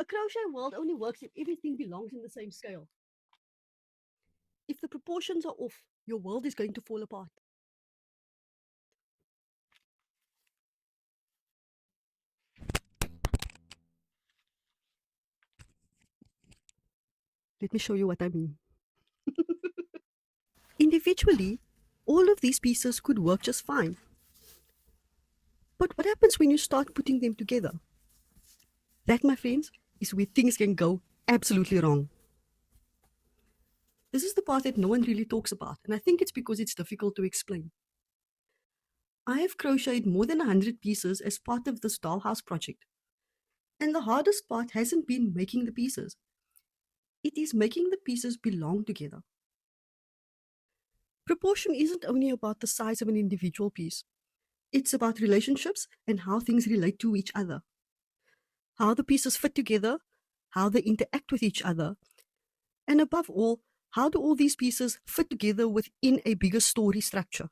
A crochet world only works if everything belongs in the same scale. If the proportions are off, your world is going to fall apart. Let me show you what I mean. Individually, all of these pieces could work just fine. But what happens when you start putting them together? That, my friends, is where things can go absolutely wrong. This is the part that no one really talks about, and I think it's because it's difficult to explain. I have crocheted more than 100 pieces as part of this Dollhouse project. And the hardest part hasn't been making the pieces. It is making the pieces belong together. Proportion isn't only about the size of an individual piece. It's about relationships and how things relate to each other. How the pieces fit together, how they interact with each other, and above all, how do all these pieces fit together within a bigger story structure?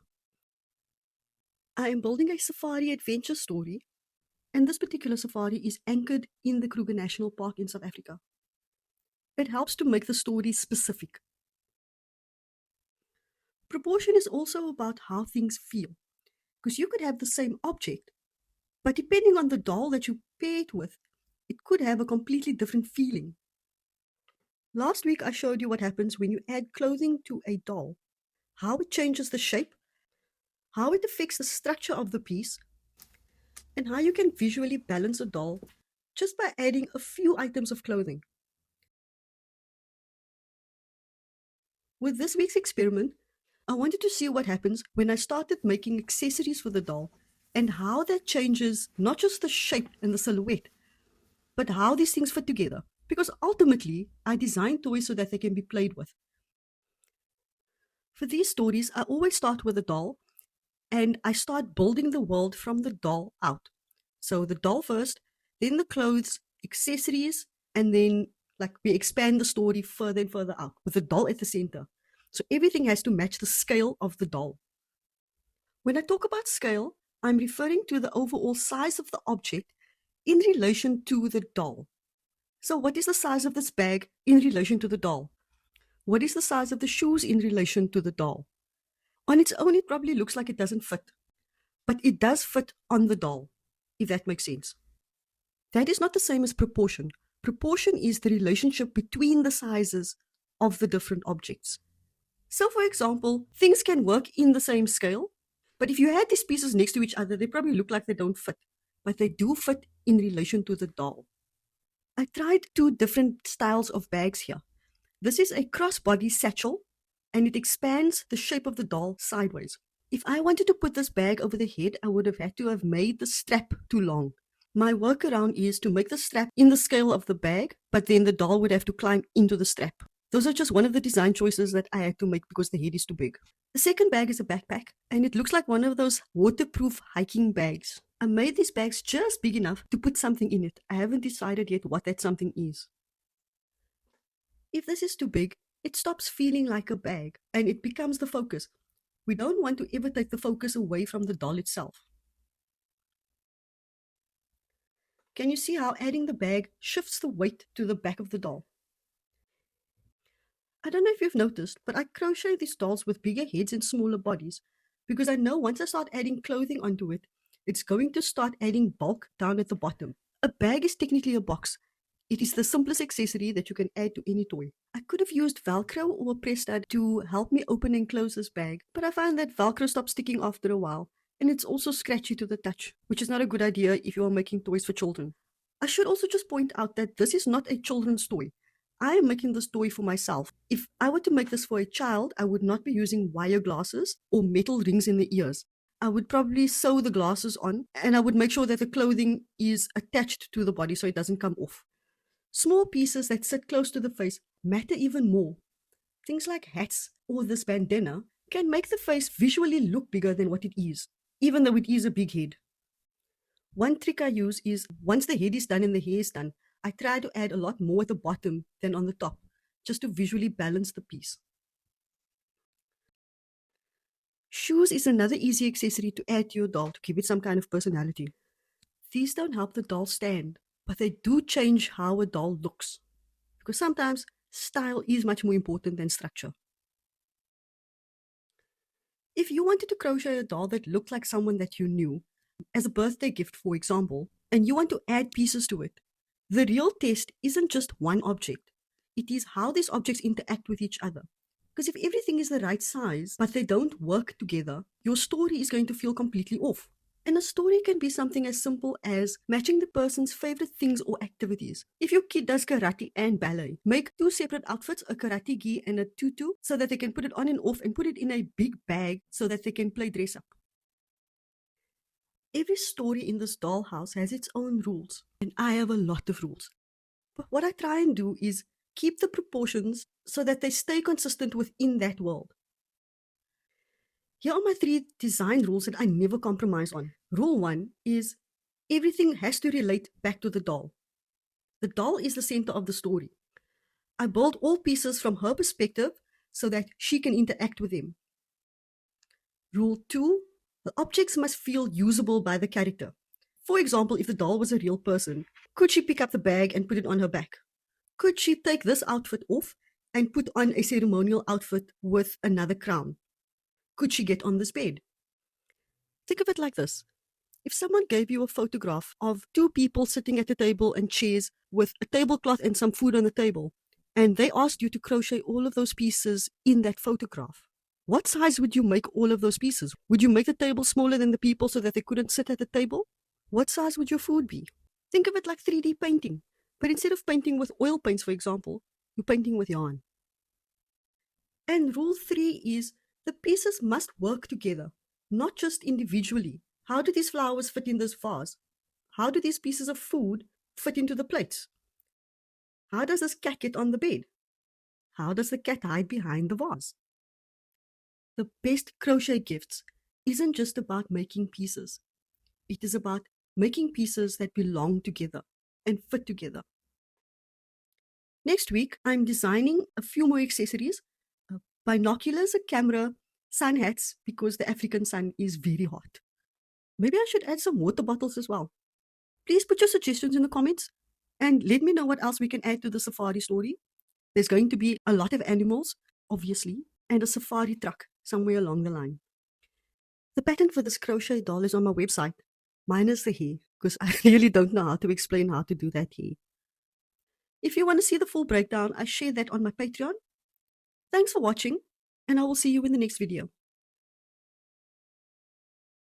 I am building a safari adventure story, and this particular safari is anchored in the Kruger National Park in South Africa. It helps to make the story specific. Proportion is also about how things feel, because you could have the same object, but depending on the doll that you pair it with, it could have a completely different feeling. Last week I showed you what happens when you add clothing to a doll, how it changes the shape, how it affects the structure of the piece, and how you can visually balance a doll just by adding a few items of clothing. With this week's experiment, I wanted to see what happens when I started making accessories for the doll and how that changes not just the shape and the silhouette, but how these things fit together. Because ultimately, I design toys so that they can be played with. For these stories, I always start with a doll and I start building the world from the doll out. So the doll first, then the clothes, accessories, and then we expand the story further and further out with the doll at the center. So everything has to match the scale of the doll. When I talk about scale, I'm referring to the overall size of the object in relation to the doll. So what is the size of this bag in relation to the doll? What is the size of the shoes in relation to the doll? On its own, it probably looks like it doesn't fit, but it does fit on the doll, if that makes sense. That is not the same as proportion. Proportion is the relationship between the sizes of the different objects. So, for example, things can work in the same scale, but if you had these pieces next to each other, they probably look like they don't fit, but they do fit in relation to the doll. I tried 2 different styles of bags here. This is a crossbody satchel, and it expands the shape of the doll sideways. If I wanted to put this bag over the head, I would have had to have made the strap too long. My workaround is to make the strap in the scale of the bag, but then the doll would have to climb into the strap. Those are just one of the design choices that I had to make because the head is too big. The second bag is a backpack, and it looks like one of those waterproof hiking bags. I made these bags just big enough to put something in it. I haven't decided yet what that something is. If this is too big, it stops feeling like a bag, and it becomes the focus. We don't want to ever take the focus away from the doll itself. Can you see how adding the bag shifts the weight to the back of the doll? I don't know if you've noticed, but I crochet these dolls with bigger heads and smaller bodies because I know once I start adding clothing onto it, it's going to start adding bulk down at the bottom. A bag is technically a box. It is the simplest accessory that you can add to any toy. I could have used Velcro or a press stud to help me open and close this bag, but I find that Velcro stops sticking after a while, and it's also scratchy to the touch, which is not a good idea if you are making toys for children. I should also just point out that this is not a children's toy. I am making this toy for myself. If I were to make this for a child, I would not be using wire glasses or metal rings in the ears. I would probably sew the glasses on, and I would make sure that the clothing is attached to the body so it doesn't come off. Small pieces that sit close to the face matter even more. Things like hats or this bandana can make the face visually look bigger than what it is, even though it is a big head. One trick I use is once the head is done and the hair is done, I try to add a lot more at the bottom than on the top, just to visually balance the piece. Shoes is another easy accessory to add to your doll to give it some kind of personality. These don't help the doll stand, but they do change how a doll looks, because sometimes style is much more important than structure. If you wanted to crochet a doll that looked like someone that you knew, as a birthday gift, for example, and you want to add pieces to it, the real test isn't just one object. It is how these objects interact with each other. Because if everything is the right size, but they don't work together, your story is going to feel completely off. And a story can be something as simple as matching the person's favorite things or activities. If your kid does karate and ballet, make 2 separate outfits, a karate gi and a tutu, so that they can put it on and off and put it in a big bag so that they can play dress up. Every story in this dollhouse has its own rules, and I have a lot of rules. But what I try and do is keep the proportions so that they stay consistent within that world. Here are my 3 design rules that I never compromise on. Rule 1 is everything has to relate back to the doll. The doll is the center of the story. I build all pieces from her perspective so that she can interact with them. Rule 2, the objects must feel usable by the character. For example, if the doll was a real person, could she pick up the bag and put it on her back? Could she take this outfit off and put on a ceremonial outfit with another crown? Could she get on this bed? Think of it like this. If someone gave you a photograph of 2 people sitting at a table and chairs with a tablecloth and some food on the table, and they asked you to crochet all of those pieces in that photograph, what size would you make all of those pieces? Would you make the table smaller than the people so that they couldn't sit at the table? What size would your food be? Think of it like 3D painting, but instead of painting with oil paints, for example, you're painting with yarn. And rule 3 is the pieces must work together, not just individually. How do these flowers fit in this vase? How do these pieces of food fit into the plates? How does this cat get on the bed? How does the cat hide behind the vase? The best crochet gifts isn't just about making pieces. It is about making pieces that belong together and fit together. Next week, I'm designing a few more accessories, binoculars, a camera, sun hats, because the African sun is very hot. Maybe I should add some water bottles as well. Please put your suggestions in the comments and let me know what else we can add to the safari story. There's going to be a lot of animals, obviously, and a safari truck somewhere along the line. The pattern for this crochet doll is on my website, minus the hair, because I really don't know how to explain how to do that hair. If you want to see the full breakdown, I share that on my Patreon. Thanks for watching, and I will see you in the next video.